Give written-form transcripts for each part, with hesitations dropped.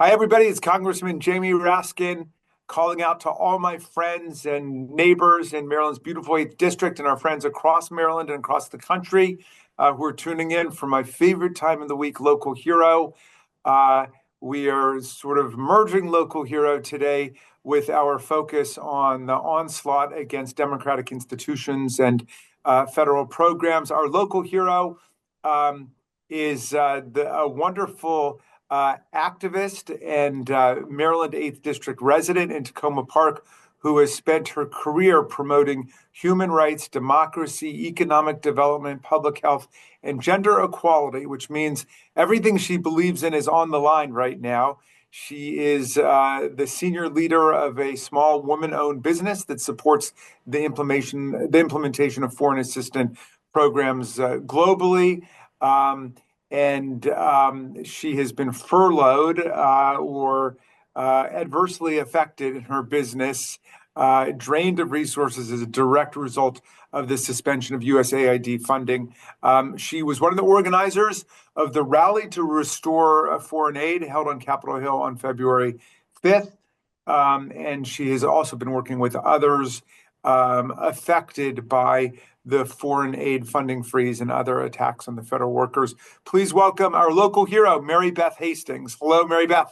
Hi, everybody. It's Congressman Jamie Raskin calling out to all my friends and neighbors in Maryland's beautiful 8th District and our friends across Maryland and across the country who are tuning in for my favorite time of the week, Local Hero. Uh, we are sort of merging Local Hero today with our focus on the onslaught against democratic institutions and federal programs. Our Local Hero is a wonderful activist and Maryland 8th District resident in Tacoma Park who has spent her career promoting human rights, democracy, economic development, public health, and gender equality, which means everything she believes in is on the line right now. She is the senior leader of a small woman-owned business that supports the implementation of foreign assistance programs globally. And she has been furloughed or adversely affected in her business, drained of resources as a direct result of the suspension of USAID funding. She was one of the organizers of the Rally to Restore Foreign Aid held on Capitol Hill on February 5th. And she has also been working with others affected by the foreign aid funding freeze and other attacks on the federal workers. Please welcome our local hero, MaryBeth Hastings. Hello, MaryBeth.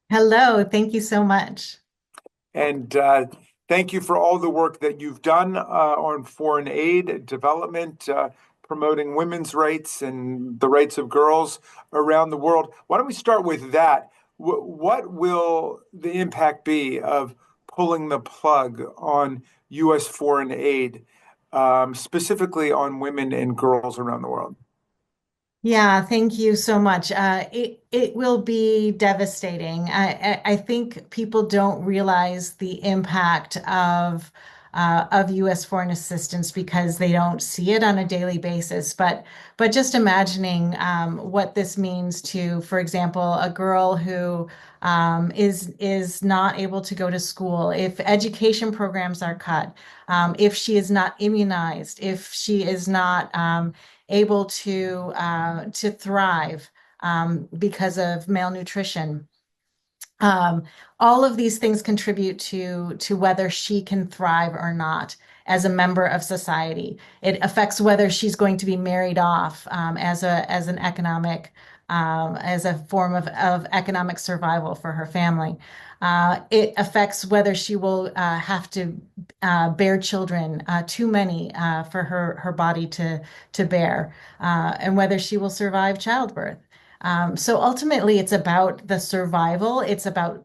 Hello, thank you so much. And thank you for all the work that you've done on foreign aid development, promoting women's rights and the rights of girls around the world. Why don't we start with that? What will the impact be of pulling the plug on U.S. foreign aid, specifically on women and girls around the world? Yeah, thank you so much. It will be devastating. I think people don't realize the impact of U.S. foreign assistance because they don't see it on a daily basis. But just imagining what this means to, for example, a girl who is not able to go to school, if education programs are cut, if she is not immunized, if she is not able to thrive because of malnutrition. Um, all of these things contribute to whether she can thrive or not as a member of society. It affects whether she's going to be married off as an economic as a form of economic survival for her family. It affects whether she will have to bear children, too many for her body to bear, and whether she will survive childbirth. So ultimately, it's about the survival. It's about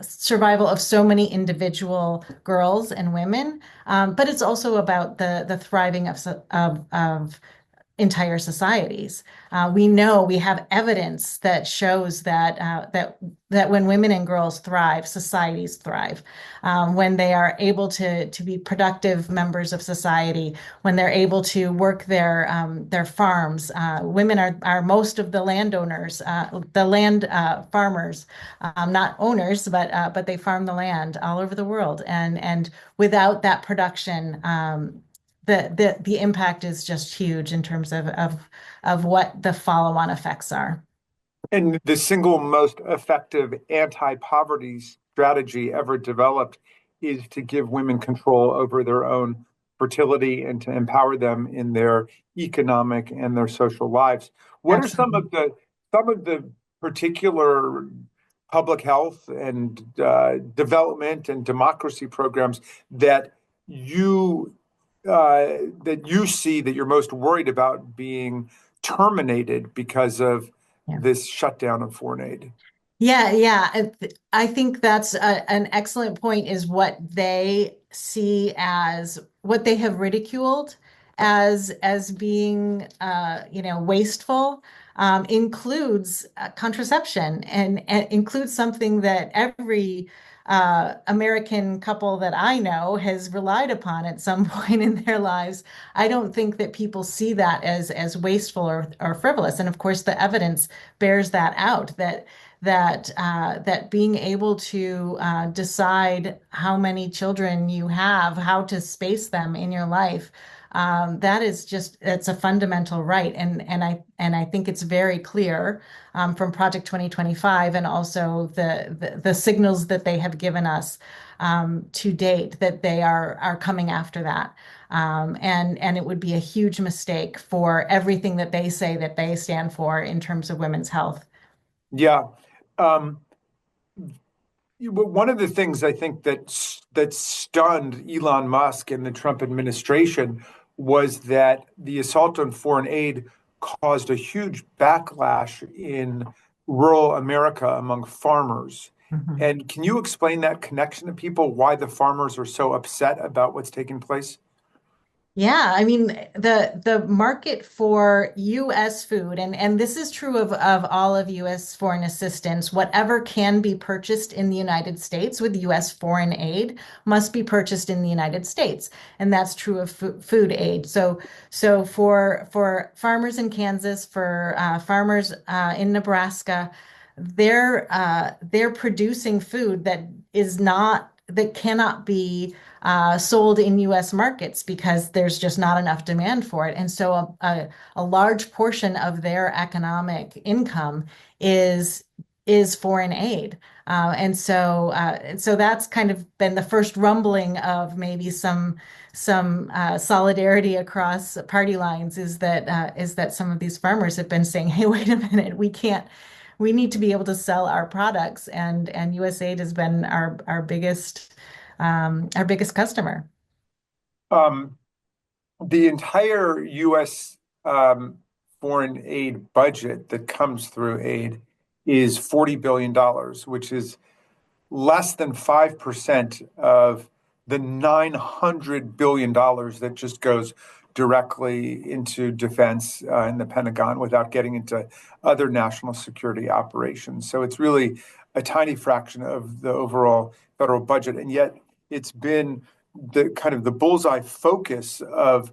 survival of so many individual girls and women, but it's also about the thriving of entire societies. We know we have evidence that shows that when women and girls thrive, societies thrive. When they are able to be productive members of society, when they're able to work their farms, women are most of the landowners, the land farmers, not owners, but they farm the land all over the world. And without that production, the impact is just huge in terms of what the follow-on effects are. And the single most effective anti-poverty strategy ever developed is to give women control over their own fertility and to empower them in their economic and their social lives. What are Absolutely. some of the particular public health and development and democracy programs that you you see that you're most worried about being terminated because of Yeah. this shutdown of foreign aid? Yeah, yeah. I think that's an excellent point is what they see as what they have ridiculed as being wasteful includes contraception and includes something that every American couple that I know has relied upon at some point in their lives. I don't think that people see that as wasteful or frivolous. And of course, the evidence bears that out that being able to decide how many children you have, how to space them in your life, That is just it's a fundamental right, and I think it's very clear from Project 2025 and also the signals that they have given us to date that they are coming after that. And it would be a huge mistake for everything that they say that they stand for in terms of women's health. Yeah. Um, One of the things I think that stunned Elon Musk and the Trump administration was that the assault on foreign aid caused a huge backlash in rural America among farmers. Mhm. And can you explain that connection to people, why the farmers are so upset about what's taking place? Yeah, I mean the market for US food and this is true of all of US foreign assistance, whatever can be purchased in the United States with US foreign aid must be purchased in the United States. And that's true of food aid. So for farmers in Kansas, for farmers in Nebraska, they're producing food that is not that cannot be sold in US markets because there's just not enough demand for it. And so a large portion of their economic income is is foreign aid. And so that's kind of been the first rumbling of maybe some solidarity across party lines is that some of these farmers have been saying, "Hey, wait a minute, we need to be able to sell our products," and USAID has been our biggest customer. Um, the entire U.S. Foreign aid budget that comes through aid is $40 billion, which is less than 5% of the $900 billion that just goes directly into defense in the Pentagon without getting into other national security operations. So it's really a tiny fraction of the overall federal budget. And yet it's been the kind of the bullseye focus of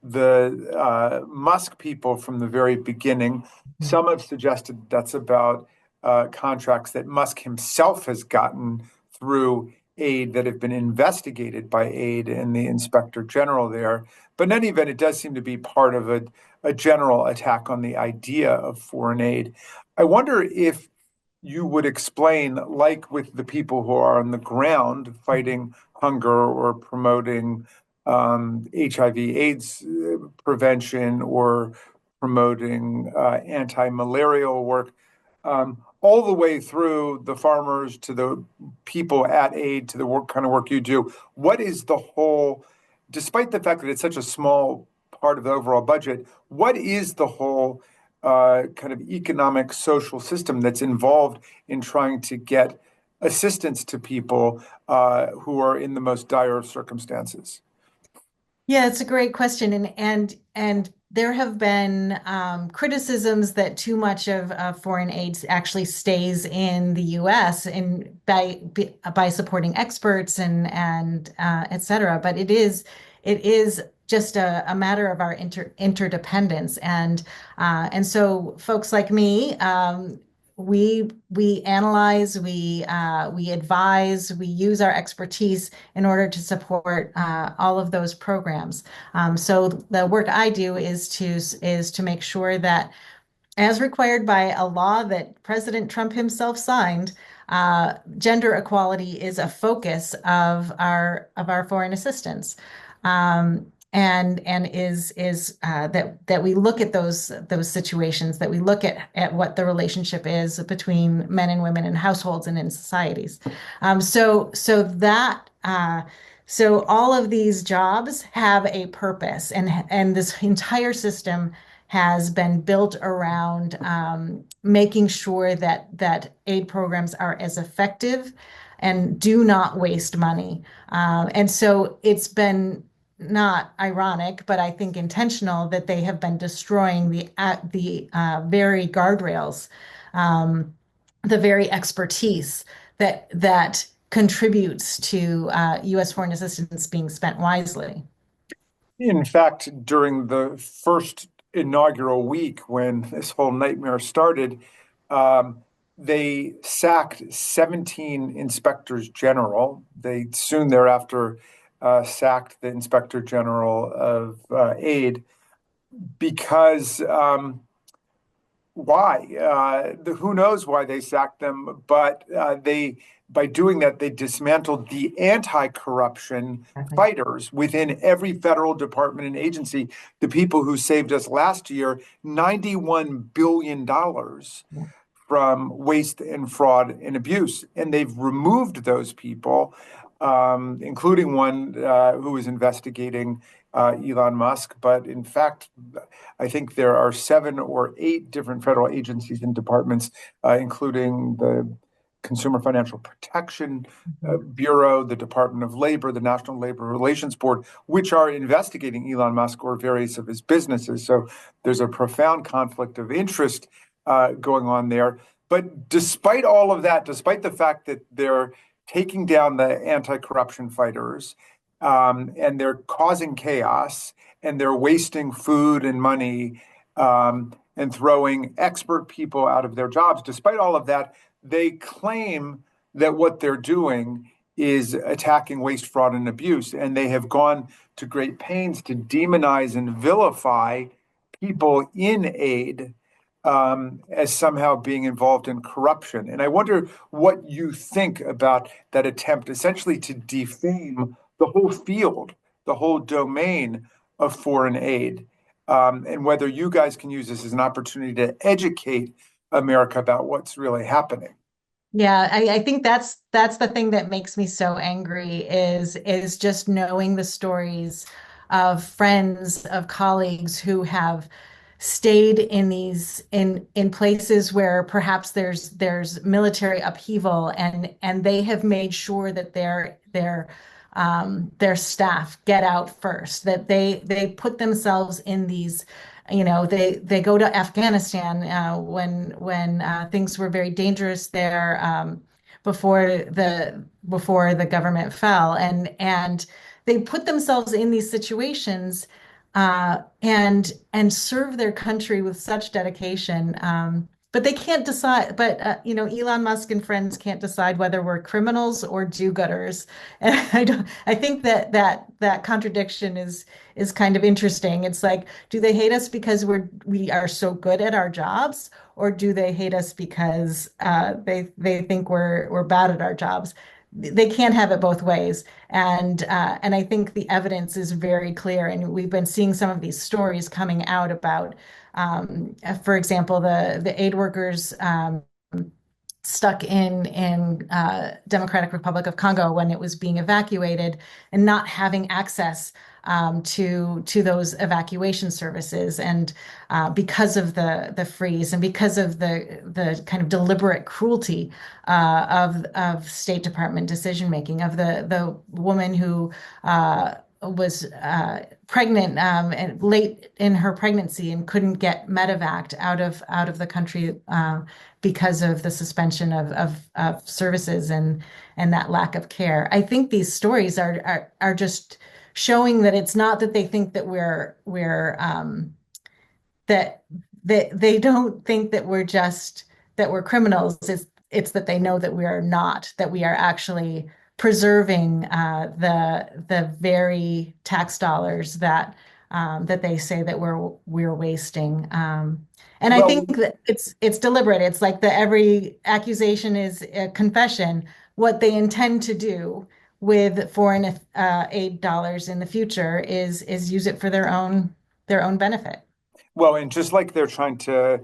the Musk people from the very beginning. Some have suggested that's about contracts that Musk himself has gotten through aid that have been investigated by aid and the inspector general there. But in any event, it does seem to be part of a general attack on the idea of foreign aid. I wonder if you would explain, like with the people who are on the ground fighting hunger or promoting HIV/AIDS prevention or promoting anti-malarial work, all the way through the farmers to the people at aid to the work kind of work you do. What is the whole, despite the fact that it's such a small part of the overall budget, what is the whole kind of economic social system that's involved in trying to get assistance to people who are in the most dire of circumstances? Yeah, it's a great question, and there have been criticisms that too much of foreign aid actually stays in the U.S. and by supporting experts and et cetera. But it is just a matter of our interdependence, and so folks like me. We analyze, we advise, we use our expertise in order to support all of those programs. So the work I do is to make sure that, as required by a law that President Trump himself signed, gender equality is a focus of our foreign assistance. And is that we look at those situations, that we look at what the relationship is between men and women in households and in societies. So all of these jobs have a purpose, and this entire system has been built around making sure that aid programs are as effective and do not waste money. And so it's been not ironic, but I think intentional that they have been destroying the very guardrails, um, the very expertise that contributes to U.S. foreign assistance being spent wisely. In fact, during the first inaugural week when this whole nightmare started, um, they sacked 17 inspectors general. They soon thereafter sacked the Inspector General of Aid because why? Who knows why they sacked them? But by doing that, they dismantled the anti-corruption Exactly. fighters within every federal department and agency. The people who saved us last year, $91 billion Yeah. from waste and fraud and abuse. And they've removed those people, including one who was investigating Elon Musk. But in fact, I think there are 7 or 8 different federal agencies and departments, including the Consumer Financial Protection Mhm. Bureau, the Department of Labor, the National Labor Relations Board, which are investigating Elon Musk or various of his businesses. So there's a profound conflict of interest going on there. But despite all of that, despite the fact that they're taking down the anti-corruption fighters and they're causing chaos and they're wasting food and money and throwing expert people out of their jobs, despite all of that, they claim that what they're doing is attacking waste, fraud, and abuse. And they have gone to great pains to demonize and vilify people in aid as somehow being involved in corruption. And I wonder what you think about that attempt essentially to defame the whole field, the whole domain of foreign aid, and whether you guys can use this as an opportunity to educate America about what's really happening. Yeah, I think that's the thing that makes me so angry is just knowing the stories of friends, of colleagues who have stayed in these in places where perhaps there's military upheaval and they have made sure that their staff get out first, that they put themselves in these, they go to Afghanistan when things were very dangerous there, before the government fell, and they put themselves in these situations and serve their country with such dedication. But they can't decide. But Elon Musk and friends can't decide whether we're criminals or do-gooders. And I think that contradiction is kind of interesting. It's like, do they hate us because we are so good at our jobs, or do they hate us because they think we're bad at our jobs? They can't have it both ways. And I think the evidence is very clear. And we've been seeing some of these stories coming out about, for example, the aid workers stuck in Democratic Republic of Congo when it was being evacuated and not having access to those evacuation services, and because of the freeze and because of the kind of deliberate cruelty of State Department decision making, of the woman who was pregnant and late in her pregnancy and couldn't get medevaced out of the country because of the suspension of services and that lack of care. I think these stories are just showing that it's not that they think that that they don't think that we're criminals. It's that they know that we are not, that we are actually preserving the very tax dollars that they say that we're wasting. And I think Well, that it's deliberate. It's like every accusation is a confession. What they intend to do with foreign aid dollars in the future is use it for their own benefit. well, and just like they're trying to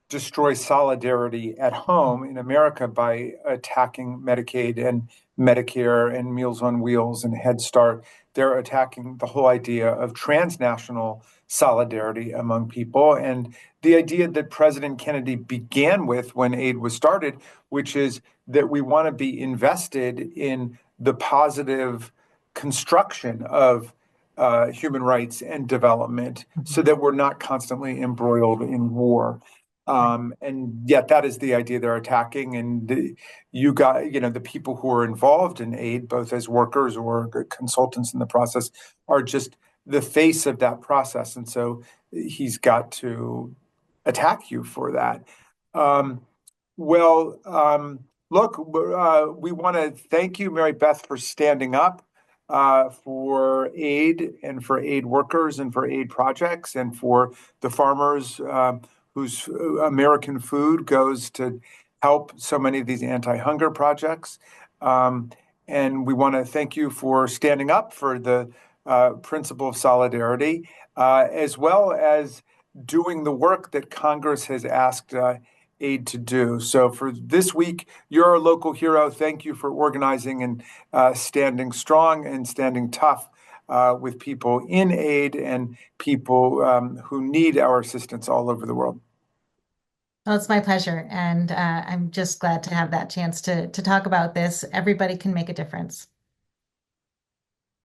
destroy solidarity at home in America by attacking Medicaid and Medicare and Meals on Wheels and Head Start. They're attacking the whole idea of transnational solidarity among people and the idea that President Kennedy began with when aid was started, which is that we want to be invested in the positive construction of human rights and development so Mhm. that we're not constantly embroiled in war. Right. And yet that is the idea they're attacking. And you got, the people who are involved in aid, both as workers or consultants in the process, are just the face of that process. And so he's got to attack you for that. Um, well, look, we want to thank you, Mary Beth, for standing up for aid and for aid workers and for aid projects and for the farmers whose American food goes to help so many of these anti-hunger projects. Um, and we want to thank you for standing up for the principle of solidarity, as well as doing the work that Congress has asked aid to do. So for this week, you're a local hero. Thank you for organizing and standing strong and standing tough with people in aid and people who need our assistance all over the world. Well, it's my pleasure. And I'm just glad to have that chance to talk about this. Everybody can make a difference.